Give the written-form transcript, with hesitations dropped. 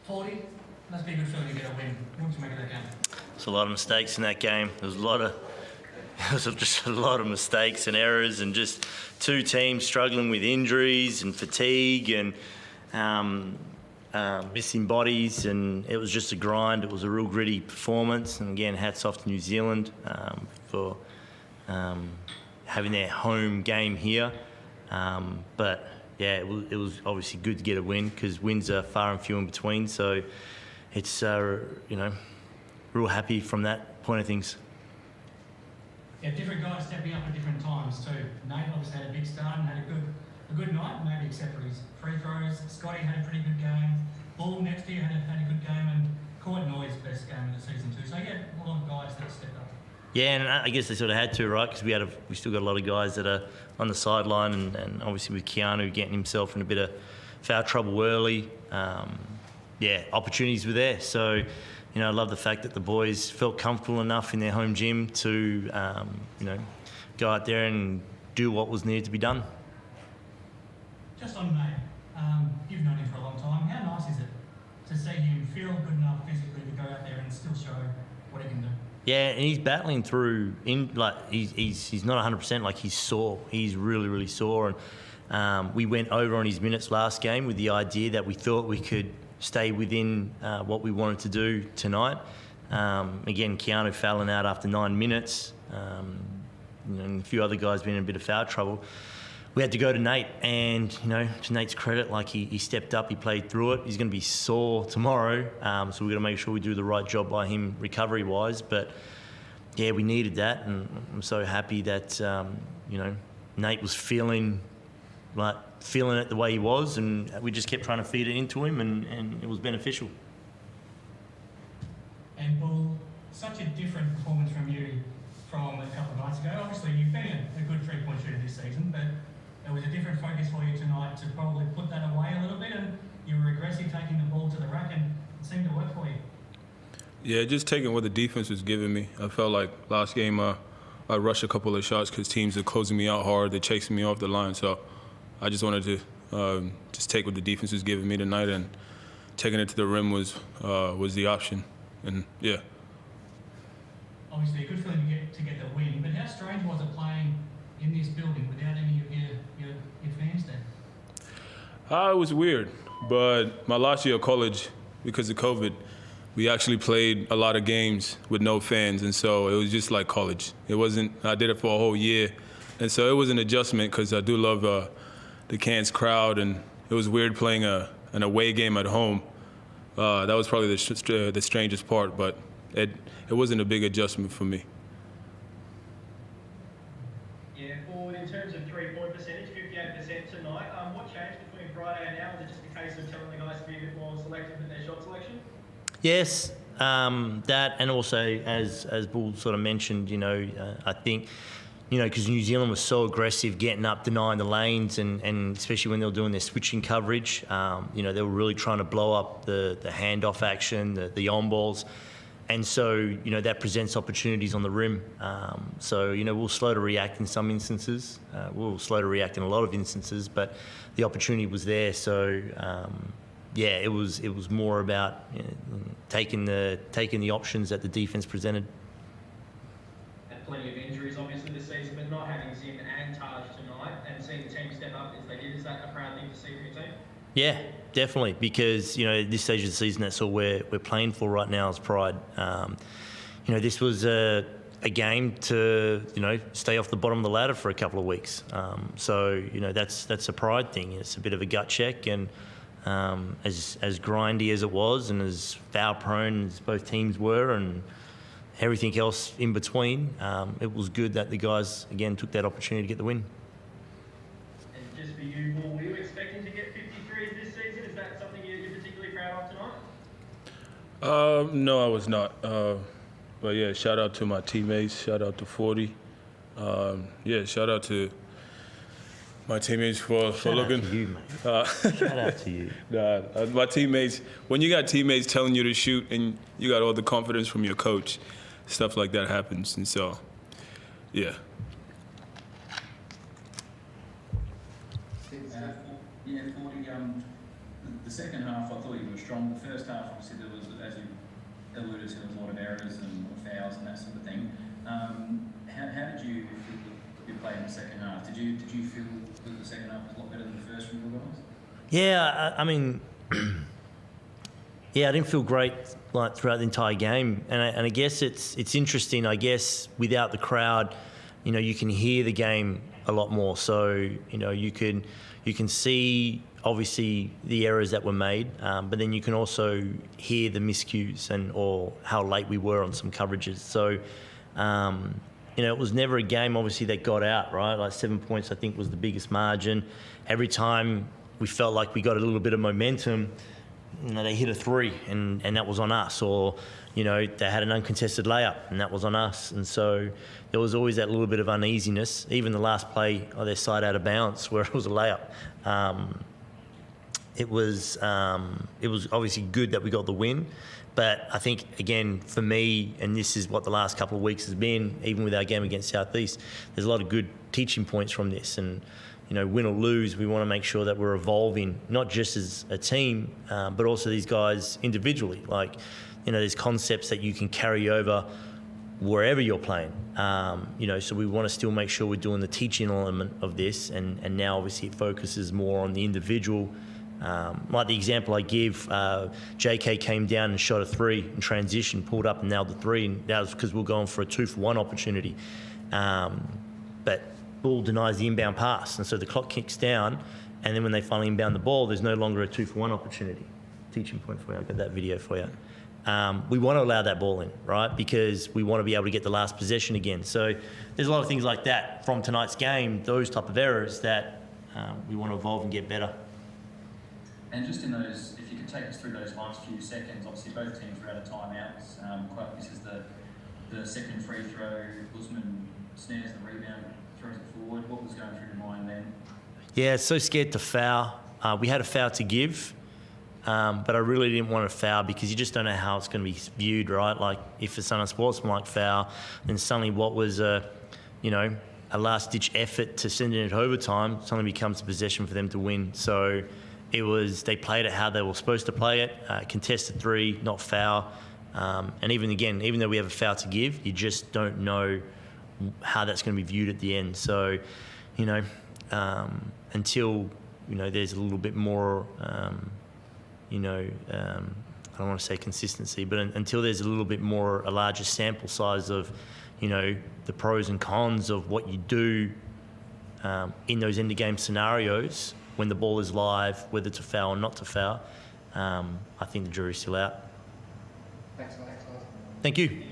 Forde, must be a good feeling to get a win. What did you make of that game? There's a lot of mistakes in that game. There was just a lot of mistakes and errors, and just two teams struggling with injuries and fatigue and missing bodies, and it was just a grind. It was a real gritty performance, and again, hats off to New Zealand for having their home game here. But yeah, it was obviously good to get a win, because wins are far and few in between. So it's real happy from that point of things. Yeah, different guys stepping up at different times too. Nate obviously had a big start and had a good night, maybe except for his free throws. Scotty had a pretty good game. Bull next year had a good game, and caught Noy's best game of the season too. So yeah, a lot of guys that stepped up. Yeah, and I guess they sort of had to, right? Because we still got a lot of guys that are on the sideline, and obviously with Keanu getting himself in a bit of foul trouble early, opportunities were there. So, I love the fact that the boys felt comfortable enough in their home gym to, go out there and do what was needed to be done. Just on Nate, you've known him for a long time. How nice is it to see him feel good enough physically to go out there and still show what he can do? Yeah, and he's battling through. He's not 100%. Like, he's sore. He's really, really sore. And we went over on his minutes last game with the idea that we thought we could stay within what we wanted to do tonight. Again, Keanu fouling out after 9 minutes, and a few other guys being in a bit of foul trouble. We had to go to Nate, and to Nate's credit, like he stepped up, he played through it. He's going to be sore tomorrow, so we've got to make sure we do the right job by him recovery-wise. But yeah, we needed that, and I'm so happy that Nate was feeling it the way he was, and we just kept trying to feed it into him, and it was beneficial. And Bull, such a different performance from you from a couple of nights ago. Obviously, you've been a good three-point shooter this season, but there was a different focus for you tonight to probably put that away a little bit, and you were aggressive taking the ball to the rack, and it seemed to work for you. Yeah, just taking what the defense was giving me. I felt like last game I rushed a couple of shots because teams are closing me out hard. They're chasing me off the line, so I just wanted to just take what the defense was giving me tonight, and taking it to the rim was the option. And yeah. Obviously, a good feeling to get the win, but how strange was it playing in this building without any of your fans there? It was weird, but my last year of college, because of COVID, we actually played a lot of games with no fans, and so it was just like college. It wasn't. I did it for a whole year, and so it was an adjustment because I do love the Cairns crowd, and it was weird playing an away game at home. That was probably the strangest part, but it wasn't a big adjustment for me. Yeah, Forde, in terms of three-point percentage, 58% tonight. What changed between Friday and now? Was it just a case of telling the guys to be a bit more selective in their shot selection? Yes, that, and also as Bull sort of mentioned, I think, because New Zealand was so aggressive, getting up, denying the lanes, and especially when they were doing their switching coverage, they were really trying to blow up the handoff action, the on balls. And so, that presents opportunities on the rim. So, we'll slow to react in some instances. We'll slow to react in a lot of instances, but the opportunity was there. So, it was more about taking the options that the defence presented. Had plenty of injuries, obviously, this season, but not having Zim and Taj tonight and seeing the team step up as they did, is that a proud thing to see from your team? Yeah, definitely, because at this stage of the season, that's all we're playing for right now is pride. This was a game to stay off the bottom of the ladder for a couple of weeks. So that's a pride thing. It's a bit of a gut check, and as grindy as it was, and as foul prone as both teams were, and everything else in between, it was good that the guys again took that opportunity to get the win. And just for you, Bull, were you expecting to get 53s this season? Is that something you're particularly proud of tonight? No, I was not. But yeah, shout out to my teammates. Shout out to Forde. Shout out to my teammates for looking. Shout out to you, mate. Shout out to you. My teammates. When you got teammates telling you to shoot, and you got all the confidence from your coach, stuff like that happens. And so, yeah. Forde, the second half, I thought you were strong. The first half, obviously, there was, as you alluded to, there was a lot of errors and fouls and that sort of thing. How did you feel that you played in the second half? Did you feel that the second half was a lot better than the first from your guys? Yeah, I mean, yeah, I didn't feel great like throughout the entire game, and I guess it's interesting. I guess without the crowd, you can hear the game a lot more. So you can see obviously the errors that were made, but then you can also hear the miscues or how late we were on some coverages. So it was never a game obviously that got out, right? Like 7 points I think was the biggest margin. Every time we felt like we got a little bit of momentum, they hit a three and that was on us, or they had an uncontested layup and that was on us. And so there was always that little bit of uneasiness. Even the last play of their side out of bounds where it was a layup, it was obviously good that we got the win. But I think, again, for me, and this is what the last couple of weeks has been, even with our game against Southeast, there's a lot of good teaching points from this. And win or lose, we want to make sure that we're evolving, not just as a team, but also these guys individually. Like, there's concepts that you can carry over wherever you're playing. So we want to still make sure we're doing the teaching element of this, and now obviously it focuses more on the individual. Like the example I give, JK came down and shot a three in transition, pulled up and nailed the three, and that was because we were going for a 2-for-1 opportunity. But Bull denies the inbound pass, and so the clock kicks down, and then when they finally inbound the ball, there's no longer a 2-for-1 opportunity. Teaching point for you, I've got that video for you. We want to allow that ball in, right, because we want to be able to get the last possession again. So there's a lot of things like that from tonight's game, those type of errors that we want to evolve and get better. And just in those, if you could take us through those last few seconds, obviously both teams were out of timeouts. This is the second free throw. Guzman snares the rebound, throws it forward. What was going through your mind then? Yeah, so scared to foul. We had a foul to give, but I really didn't want to foul because you just don't know how it's going to be viewed, right? Like if it's an unsportsmanlike foul, then suddenly what was a last-ditch effort to send it to overtime suddenly becomes a possession for them to win. So they played it how they were supposed to play it, contested three, not foul. And even though we have a foul to give, you just don't know how that's going to be viewed at the end. So, until, there's a little bit more, I don't want to say consistency, but until there's a little bit more, a larger sample size of, the pros and cons of what you do in those end-of-game scenarios, when the ball is live, whether to foul or not to foul, I think the jury's still out. Thanks, Alex. Thank you.